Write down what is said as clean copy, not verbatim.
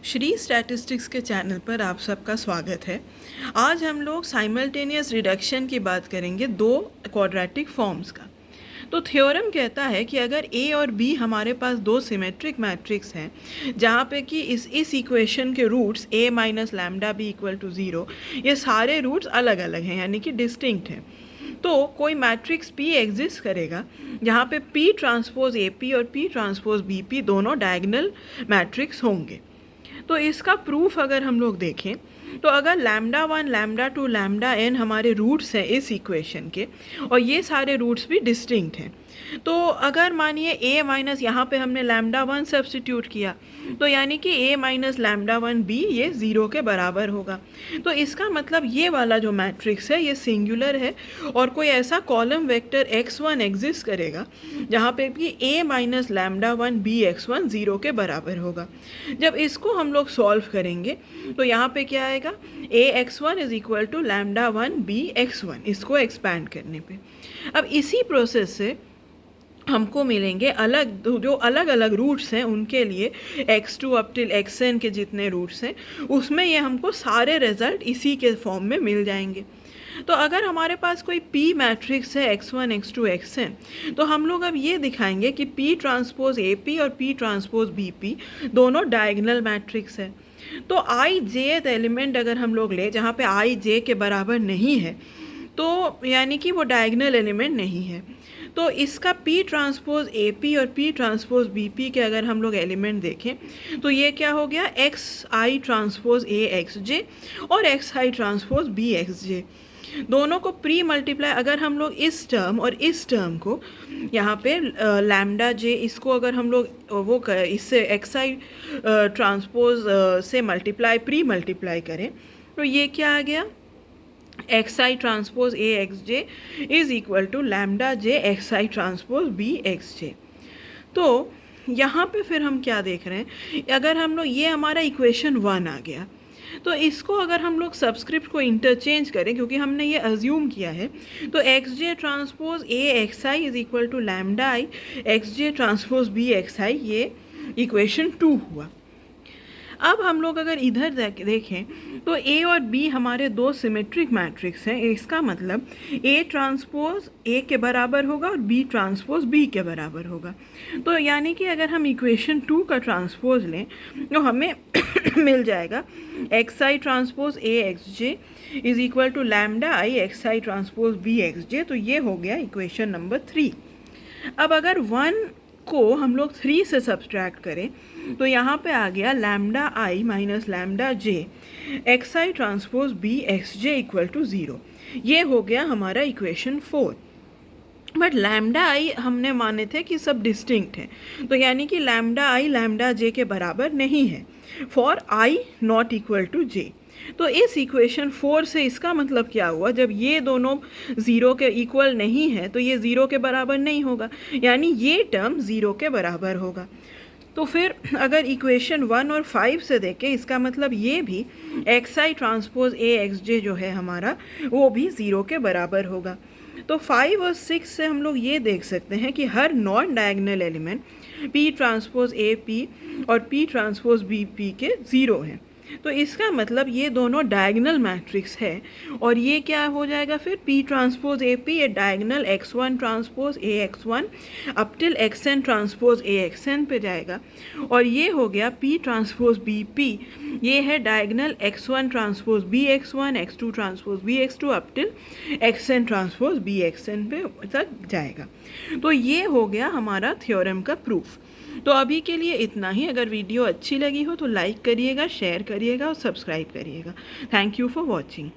Shri statistics के channel पर आप सबका स्वागत है। आज हम लोग साइमल्टेनियस रिडक्शन की बात करेंगे दो क्वाड्रेटिक फॉर्म्स का। तो थ्योरम कहता है कि अगर ए और बी हमारे पास दो सिमेट्रिक मैट्रिक्स हैं जहाँ पे कि इस इक्वेशन के roots A minus lambda B equal to zero, ये सारे रूट्स अलग अलग हैं यानी कि डिस्टिंक्ट हैं। तो कोई मैट्रिक्स P एग्जिस्ट करेगा जहाँ पे P ट्रांसपोज AP और P ट्रांसपोज BP दोनों डायगोनल मैट्रिक्स होंगे। तो इसका प्रूफ अगर हम लोग देखें तो अगर लैम्डा 1 लैम्डा 2 लैम्डा n हमारे रूट्स हैं इस इक्वेशन के और ये सारे रूट्स भी डिस्टिंक्ट हैं, तो अगर मानिए a माइनस यहाँ पे हमने लैम्डा 1 सब्स्टिट्यूट किया तो यानी कि a माइनस लैम्डा 1 b ये ज़ीरो के बराबर होगा। तो इसका मतलब ये वाला जो मैट्रिक्स है ये सिंगुलर है और कोई ऐसा कॉलम वेक्टर x1 एग्जिस्ट करेगा जहाँ पे कि a minus lambda 1 b x1 zero के बराबर होगा। जब इसको हम लोग सॉल्व करेंगे तो यहाँ पे क्या आएगा, a x1 is equal to lambda 1 b x1, इसको एक्सपैंड करने पे। अब इसी प्रोसेस से हमको मिलेंगे जो अलग अलग रूट्स हैं उनके लिए x2 अप टिल xn के जितने रूट्स हैं उसमें ये हमको सारे रिजल्ट इसी के फॉर्म में मिल जाएंगे। तो अगर हमारे पास कोई P मैट्रिक्स है x1 x2 xn तो हम लोग अब ये दिखाएंगे कि P ट्रांसपोज AP और P ट्रांसपोज BP दोनों डायगोनल मैट्रिक्स है। तो i j एलिमेंट अगर हम लोग ले जहाँ पे i j के बराबर नहीं है तो यानी कि वो डायगोनल एलिमेंट नहीं है। तो इसका P ट्रांसपोज AP और P ट्रांसपोज BP के अगर हम लोग एलिमेंट देखें तो ये क्या हो गया, XI ट्रांसपोज A XJ और XI ट्रांसपोज B XJ। दोनों को प्री मल्टीप्लाई अगर हम लोग इस टर्म और इस टर्म को यहाँ पे लैम्डा जे इसको अगर हम लोग वो इससे XI ट्रांसपोज से प्री मल्टीप्लाई करें तो ये क्या आ गया, XI transpose A XJ is equal to lambda J XI transpose B XJ। तो यहाँ पे फिर हम क्या देख रहे हैं, अगर हम लोग ये हमारा इक्वेशन 1 आ गया तो इसको अगर हम लोग सब्सक्रिप्ट को इंटरचेंज करें क्योंकि हमने ये अज्यूम किया है तो XJ transpose A XI is equal to lambda I XJ transpose B XI, ये इक्वेशन 2 हुआ। अब हम लोग अगर इधर देखें तो A और B हमारे दो सिमेट्रिक मैट्रिक्स हैं, इसका मतलब A ट्रांसपोज A के बराबर होगा और B ट्रांसपोज B के बराबर होगा। तो यानी कि अगर हम इक्वेशन 2 का ट्रांसपोज लें तो हमें मिल जाएगा XI transpose A XJ is equal to lambda I XI transpose B XJ। तो ये हो गया इक्वेशन नंबर 3। अब अगर 1 को हम लोग 3 से सब्सट्रैक्ट करें तो यहाँ पे आ गया lambda I minus lambda J XI transpose B XJ equal to 0। ये हो गया हमारा इक्वेशन 4। बट लैम्डा I हमने माने थे कि सब डिस्टिंक्ट हैं, तो यानी कि लैम्डा I लैम्डा J के बराबर नहीं है for I not equal to J। तो इस इक्वेशन 4 से इसका मतलब क्या हुआ, जब ये दोनों ज़ीरो के इक्वल नहीं है तो ये ज़ीरो के बराबर नहीं होगा, यानी ये टर्म ज़ीरो के बराबर होगा। तो फिर अगर इक्वेशन 1 और 5 से देखें इसका मतलब ये भी XI ट्रांसपोज A XJ जो है हमारा वो भी ज़ीरो के बराबर होगा। तो 5 और 6 से हम लोग ये देख सकते हैं कि हर non diagonal element P transpose AP और P ट्रांसपोज BP के ज़ीरो हैं। तो इसका मतलब ये दोनों डायगोनल मैट्रिक्स है और ये क्या हो जाएगा फिर P ट्रांसपोज AP ये diagonal X1 transpose A X1 up till XN transpose A XN पे जाएगा और ये हो गया P ट्रांसपोज BP, ये है diagonal X1 transpose B X1 X2 transpose B X2 up till XN transpose B XN पे तक जाएगा। तो ये हो गया हमारा थ्योरम का प्रूफ। तो अभी के लिए इतना ही। अगर वीडियो अच्छी लगी हो तो लाइक करिएगा, शेयर करिएगा और सब्सक्राइब करिएगा। Thank you for watching.